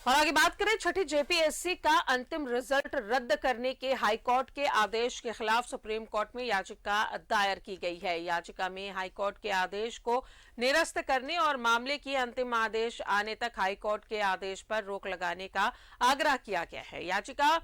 और आगे बात करें छठी जेपीएससी का अंतिम रिजल्ट रद्द करने के हाईकोर्ट के आदेश के खिलाफ सुप्रीम कोर्ट में याचिका दायर की गई है। याचिका में हाईकोर्ट के आदेश को निरस्त करने और मामले की अंतिम आदेश आने तक हाईकोर्ट के आदेश पर रोक लगाने का आग्रह किया गया है। याचिका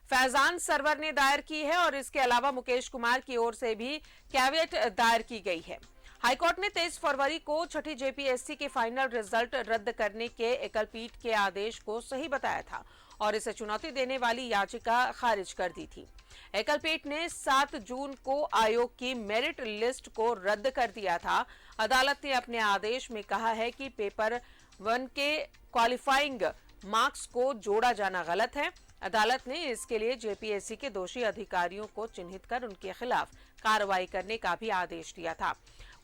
फैजान सरवर ने दायर की है और इसके अलावा मुकेश कुमार की ओर से भी कैविएट दायर की गई है। हाईकोर्ट ने 23 फरवरी को छठी जेपीएससी के फाइनल रिजल्ट रद्द करने के एकल पीठ के आदेश को सही बताया था और इसे चुनौती देने वाली याचिका खारिज कर दी थी। एकल पीठ ने 7 जून को आयोग की मेरिट लिस्ट को रद्द कर दिया था। अदालत ने अपने आदेश में कहा है कि पेपर 1 के क्वालिफाइंग मार्क्स को जोड़ा जाना गलत है। अदालत ने इसके लिए जेपीएससी के दोषी अधिकारियों को चिन्हित कर उनके खिलाफ कार्रवाई करने का भी आदेश दिया था।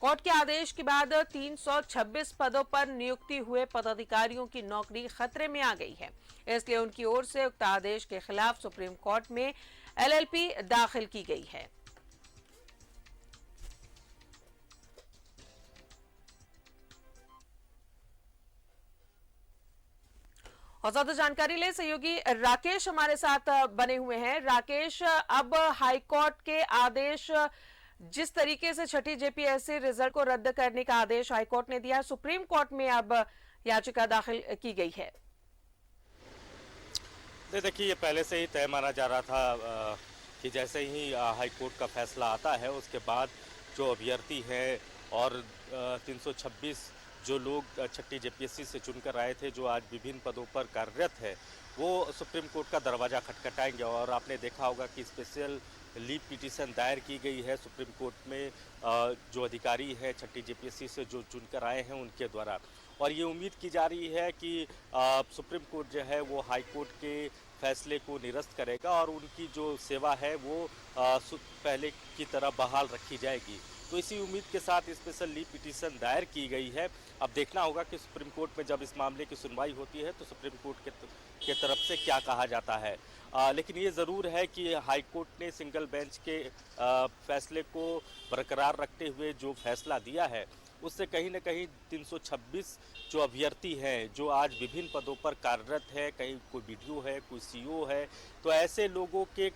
कोर्ट के आदेश के बाद 326 पदों पर नियुक्ति हुए पदाधिकारियों की नौकरी खतरे में आ गई है, इसलिए उनकी ओर से उक्त आदेश के खिलाफ सुप्रीम कोर्ट में एलएलपी दाखिल की गई है। और ज्यादा जानकारी ले सहयोगी राकेश हमारे साथ बने हुए हैं। राकेश, अब हाईकोर्ट के आदेश जिस तरीके से छठी जेपीएससी रिजल्ट को रद्द करने का आदेश हाईकोर्ट ने दिया, सुप्रीम कोर्ट में अब याचिका दाखिल की गई है। देखिए, ये पहले से ही तय माना जा रहा था कि जैसे ही हाईकोर्ट का फैसला आता है उसके बाद जो अभ्यर्थी हैं और 326 जो लोग छठी जेपीएससी से चुनकर आए थे, जो आज विभिन्न पदों पर कार्यरत है, वो सुप्रीम कोर्ट का दरवाजा खटखटाएंगे। और आपने देखा होगा कि स्पेशल लीव पिटीशन दायर की गई है सुप्रीम कोर्ट में जो अधिकारी है छठी जेपीएससी से जो चुनकर आए हैं उनके द्वारा। और ये उम्मीद की जा रही है कि सुप्रीम कोर्ट जो है वो हाई कोर्ट के फैसले को निरस्त करेगा और उनकी जो सेवा है वो पहले की तरह बहाल रखी जाएगी। तो इसी उम्मीद के साथ स्पेशल लीव पिटीशन दायर की गई है। अब देखना होगा कि सुप्रीम कोर्ट में जब इस मामले की सुनवाई होती है तो सुप्रीम कोर्ट के तरफ से क्या कहा जाता है। लेकिन ये ज़रूर है कि हाई कोर्ट ने सिंगल बेंच के फैसले को बरकरार रखते हुए जो फैसला दिया है उससे कहीं न कहीं 326 जो अभ्यर्थी हैं जो आज विभिन्न पदों पर कार्यरत है, कहीं कोई बीडीओ है, कोई सीईओ है, तो ऐसे लोगों के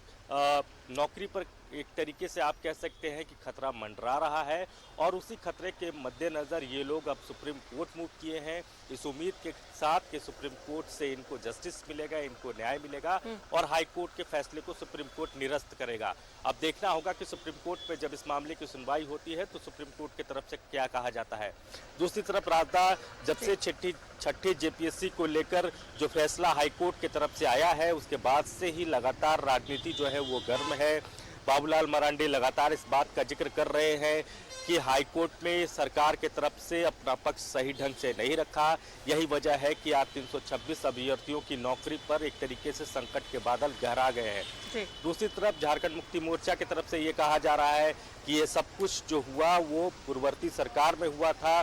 नौकरी पर एक तरीके से आप कह सकते हैं कि खतरा मंडरा रहा है। और उसी खतरे के मद्देनज़र ये लोग अब सुप्रीम कोर्ट मूव किए हैं इस उम्मीद के साथ कि सुप्रीम कोर्ट से इनको जस्टिस मिलेगा, इनको न्याय मिलेगा और हाई कोर्ट के फैसले को सुप्रीम कोर्ट निरस्त करेगा। अब देखना होगा कि सुप्रीम कोर्ट में जब इस मामले की सुनवाई होती है तो सुप्रीम कोर्ट की तरफ से क्या कहा जाता है। दूसरी तरफ राधा, जब से छठी जेपीएससी को लेकर जो फैसला हाई कोर्ट की तरफ से आया है उसके बाद से ही लगातार राजनीति जो है वो गर्म है। बाबूलाल मरांडी लगातार इस बात का जिक्र कर रहे हैं कि हाई कोर्ट में सरकार के तरफ से अपना पक्ष सही ढंग से नहीं रखा। यही वजह है कि आज 326 अभ्यर्थियों की नौकरी पर एक तरीके से संकट के बादल गहरा गए हैं। दूसरी तरफ झारखंड मुक्ति मोर्चा की तरफ से ये कहा जा रहा है कि ये सब कुछ जो हुआ वो पूर्ववर्ती सरकार में हुआ था।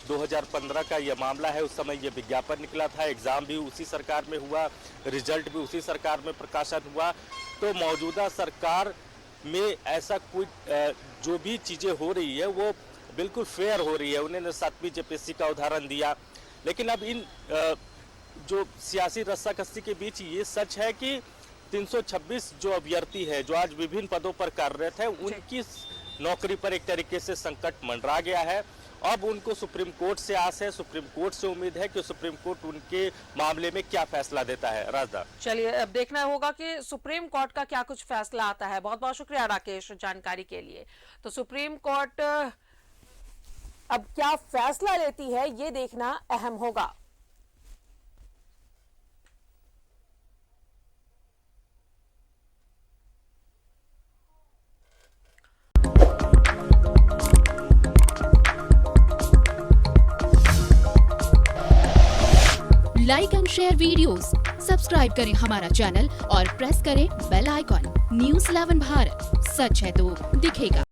2015 का ये मामला है, उस समय ये विज्ञापन निकला था, एग्जाम भी उसी सरकार में हुआ, रिजल्ट भी उसी सरकार में प्रकाशन हुआ। तो मौजूदा सरकार में ऐसा कोई जो भी चीज़ें हो रही है वो बिल्कुल फेयर हो रही है। उन्होंने 7वीं जेपीएससी का उदाहरण दिया, लेकिन अब इन जो सियासी रस्साकसी के बीच ये सच है कि 326 जो अभ्यर्थी है जो आज विभिन्न पदों पर कार्यरत है उनकी नौकरी पर एक तरीके से संकट मंडरा गया है। अब उनको सुप्रीम कोर्ट से आस है, सुप्रीम कोर्ट से उम्मीद है कि सुप्रीम कोर्ट उनके मामले में क्या फैसला देता है। राजा, चलिए अब देखना होगा कि सुप्रीम कोर्ट का क्या कुछ फैसला आता है। बहुत बहुत शुक्रिया राकेश जानकारी के लिए। तो सुप्रीम कोर्ट अब क्या फैसला लेती है ये देखना अहम होगा। Like and share videos, subscribe करें हमारा चैनल और प्रेस करें बेल आइकॉन। न्यूज़ 11 भारत, सच है तो दिखेगा।